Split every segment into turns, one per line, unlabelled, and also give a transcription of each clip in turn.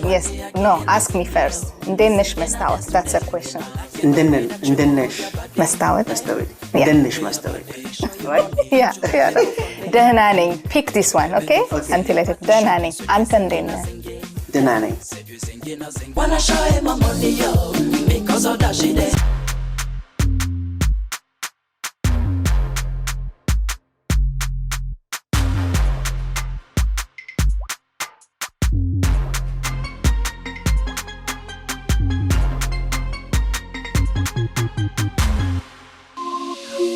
Yes, no, ask me first. Danish መስታወት. That's a question.
Danish.
መስታወት. Yeah.
Danish መስታወት. Right?
Yeah. ደህና ነኝ. Pick this one, okay? Until I say ደህና ነኝ. አንተ እንዴት ነህ?
ደህና ነኝ.
Wanna show him my money, yo, because of that shit there.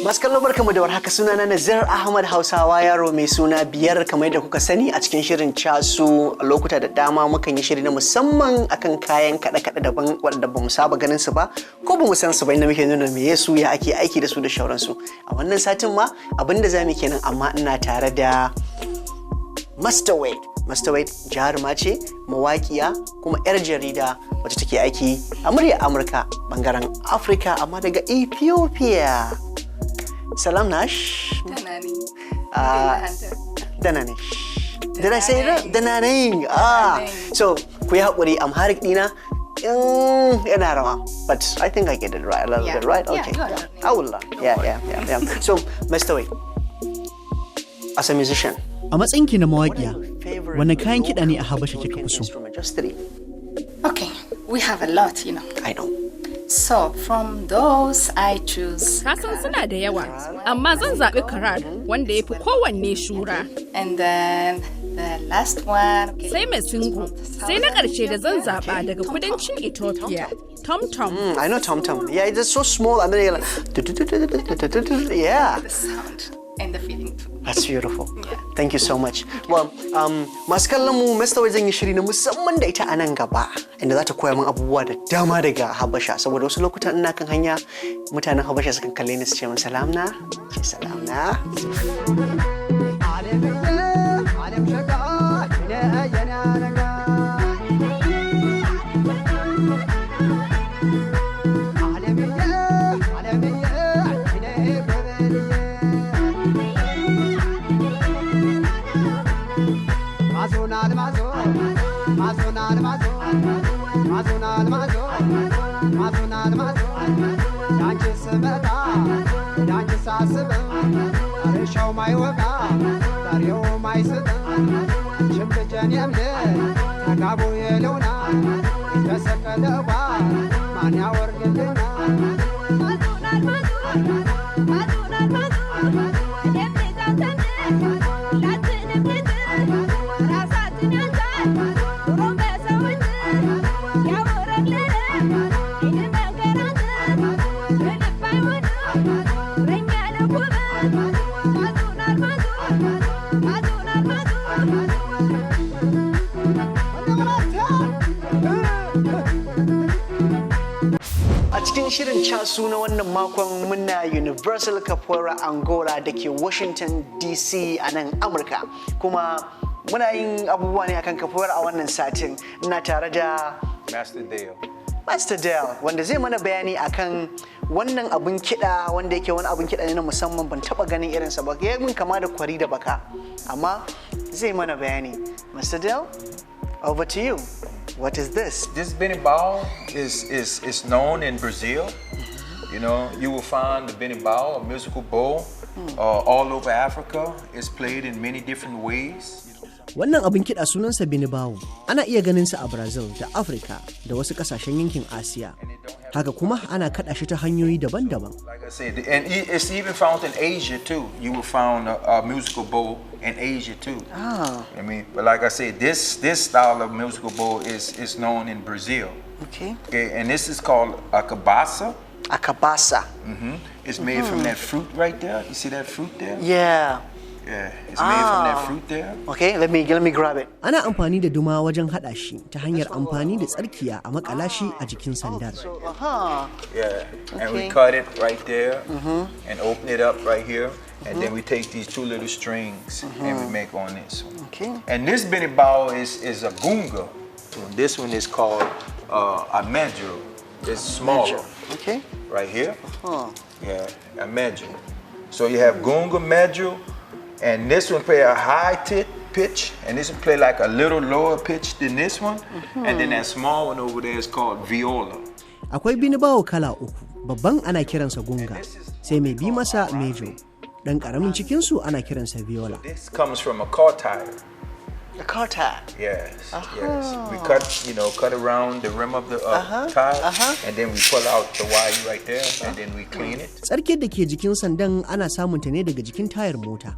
Maskallo barkamu da warhaka, sunana Nazir Ahmad Hausawa, yaro mai suna biyar kamar yadda kuka sani a cikin shirin casu. A lokuta da dama mukan yi shiri na musamman akan kayan kaɗe-kaɗe daban waɗanda ba mu saba ganin su ba ko ba mu san su ba, inda muke nuna me su ya ake aiki da su da shauransu. A wannan satin ma abinda zamu kenan, amma ina tare da Mastawait jaruma ce, mawaƙiya kuma 'yar jarida wacce take aiki a muryar Amurka bangaren Afirka amma daga Ethiopia. Salam Nash.
Danani.
Dananish. Did I say that? Danani. So ku yi haƙuri, Amharic dina yana rawa, but I think I get it right a little bit, right? Okay.
Yeah,
I will learn. Yeah. So, Mastawait, as a musician,
A matsayinki na mawaƙiya, wane kayan kiɗa ne a Habasha kika fi so?
Just three.
Okay, we have a lot, you know.
I know.
So, from those, I choose.
Kasan suna da yawa, amma zan zaɓi karar wanda ya fi kowanne shura.
And then the last one. Okay.
Sai Mesingo, sai na ƙarshe da zan zaɓa daga kudancin Ethiopia, Tom Tom.
I know Tom Tom. Yeah, it's just so small, and then you're like, yeah.
The sound and the feeling too.
That's beautiful.
Yeah.
Thank you so much. Well, masu kallon mu Mastawait zan yi shiri na musamman da ita a nan gaba, inda za ta koya min abubuwa da dama daga Habasha, saboda wasu lokutan ina kan hanya mutanen Habasha sukan kalle ni su ce min salam na. Shirin casu na wannan makon muna Universal Capoeira Angola da ke Washington DC a nan Amurka, kuma muna yin abubuwa ne akan capoeira a wannan satin. Ina tare da Master Dale wanda zai mana bayani akan wannan abun kiɗa wanda yake wani abun kiɗa ne na musamman, ban taba ganin irinsa ba, ya min kama da kwari da baka, amma zai mana bayani. Master Dale, over to you. What is this?
This berimbau is known in Brazil. You know, you will find the berimbau, a musical bowl, all over Africa. It's played in many different ways.
Wannan abin kiɗa sunansa binibawo. Ana iya ganin sa a Brazil da Africa da wasu ƙasashen yankin Asiya. Haka kuma ana kaɗa shi ta hanyoyi daban-daban.
Like I said, and it's even found in Asia too. You will find a musical bowl in Asia too. I mean, but like I said, this style of musical bowl is known in Brazil.
Okay,
and this is called a cabaça.
A cabaça.
It's made from that fruit right there. You see that fruit there?
Yeah.
Yeah, it's made from that fruit there.
Okay, let me grab it.
Ana amfani da duma wajen haɗa shi ta hanyar amfani da tsarkiya a makala shi a jikin sandar.
Yeah, and we cut it right there and open it up right here. And then we take these two little strings and we make on this one.
Okay.
And this berimbau is a gunga. This one is called a medro. is smaller.
Okay.
Right here.
Huh.
Yeah, a medju. So you have gunga, medju, and this one play a high pitch, and this one play like a little lower pitch than this one, and then that small one over there is called viola.
Akwai binibawo kala uku, babban ana kiransa gunga, sai mai bi masa mejo, dan karamin cikinsu ana kiransa viola.
This comes from a car tire.
A car tire.
Yes, yes. We cut around the rim of the tire, and then we pull out the wire right there, and then we clean it.
Tsarkiyar da ke jikin sandan ana samunta ne daga jikin tayar mota.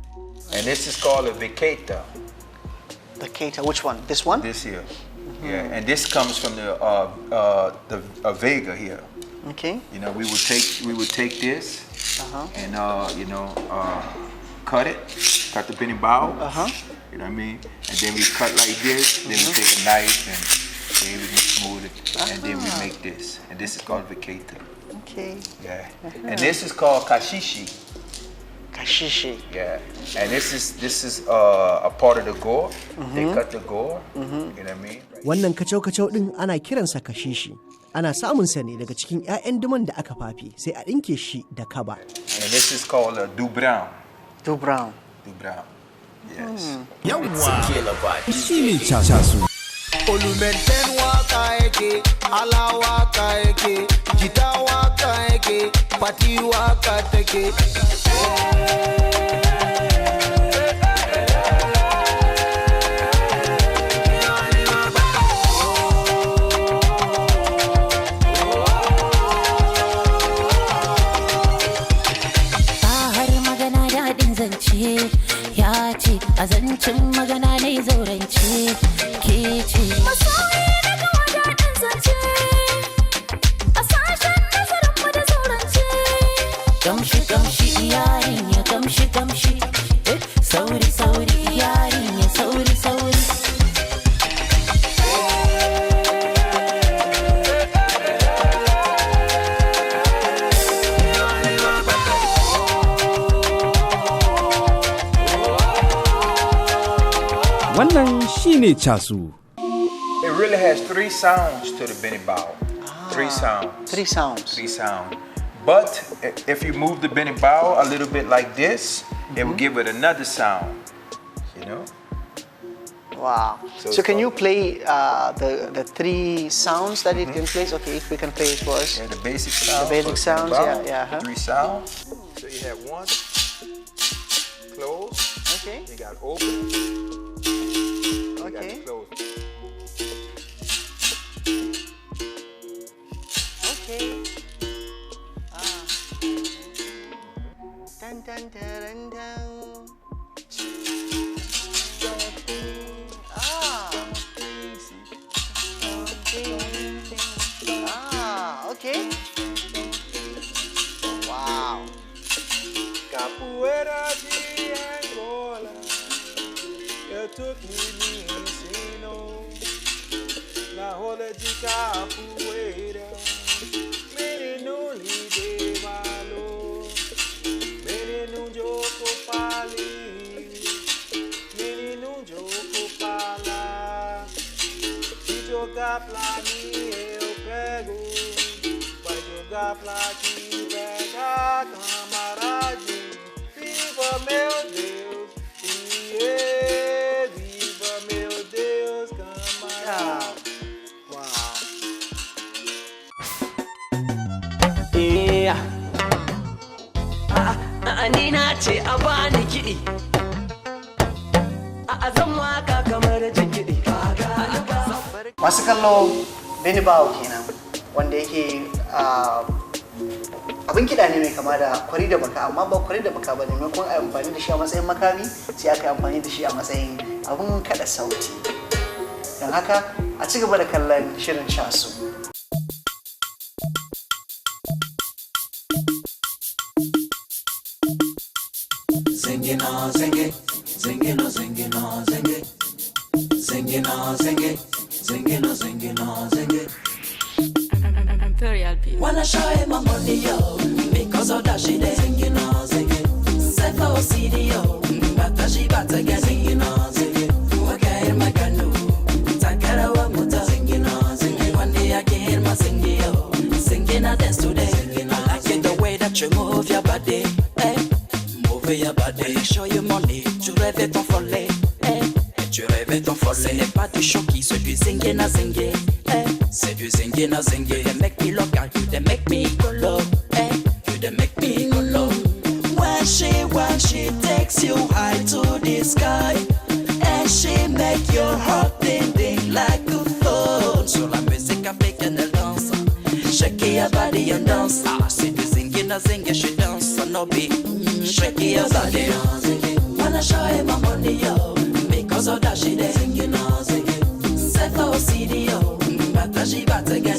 And this is called a vicata.
Vicata, which one? This one?
This here. Yeah, and this comes from the Vega here.
Okay.
You know, we would take this and cut the binimbao. You know what I mean? And then we cut like this. Then we take a knife and then we can smooth it, and then we make this. And this is called vicata.
Okay.
Yeah. And this is called kashishi.
Kashishi.
Yeah. And this is a part of the gore. They cut the gore. You know what I mean?
Wannan kacau-kacau din ana kiransa kashishi. Ana samun sa ne daga cikin 'ya'yan duman da aka fafe sai a ɗinke shi da kaba.
And this is called a du brown.
Du brown.
Du brown. Yes.
Yawwa! Shi ne cacasu. Olumenten waka yake, ala waka yake, jita waka yake, pati waka take.
Ya ce a zancin magana ne zaurance ke ce masoyi daga wadaɗin zance a sashen nazarin mu da zaurance gamshi gamshi yarin ya gamshi gamshi sauri sauri yarin ya sauri sauri
Wannan shine casu.
It really has 3 sounds to the binimbao. 3 sounds.
3 sounds.
3 sounds. But if you move the binimbao a little bit like this, it will give it another sound. You know?
Wow. So can you play the 3 sounds that it can play? Okay, if we can play it for us.
Yeah, the basic sounds.
The basic sounds, yeah.
3 sounds. So you have 1, close.
Okay.
You got open.
Okay.
Close.
Okay. Dun dun dun dun. Okay. Wow.
Capoeira de Angola, eu toco me ensino na roda de capoeira, menino lhe dê valor, menino jogo pali, menino jogo pala, se jogar pra mim eu pego, vai jogar pra ti pega camaradinho. Viva meu Deus, viva meu Deus, camarada.
Wow.
Ni na ce a bani kiɗi, a zan waka kamar jin kiɗi.
Masu kallo binimbao kenan wanda yake abin kiɗa ne mai kama da kwari da baka, amma ba kwari da baka ba ne, maimakon a amfani da shi a matsayin makami sai aka yi amfani da shi a matsayin abin kaɗa sauti. Don haka a ci gaba da kallon shirin casu.
Zingino, zingi, zingino, zingino, zingi, zingino, zingi, zingino, zingino, zingi.
Imperial Beat.
Wanna show him my money, yo, because of that she dey singing on singing. Set for CD, yo, but she bat again singing on singing. Okay, my canoe, Takara wa muta singing on singing. One day I can hear my singing, yo, make sure you money. Tu rêves ton follet, tu rêves ton follet. Ce n'est pas du shoki, c'est du zingue na zingue, c'est du zingue na zingue. You dey make me local, you dey make me go low, you dey make me go low. When she takes you high to the sky, and she make your heart ding ding like a phone. Sur la musique africaine elle danse, shake your body and dance. Ah, c'est du zingue na zingue, she dance on no beat. Shake your body, wanna show him my money, yo. Because of that she dey singing, singing. Set for CD, yo. Bataji, bataga,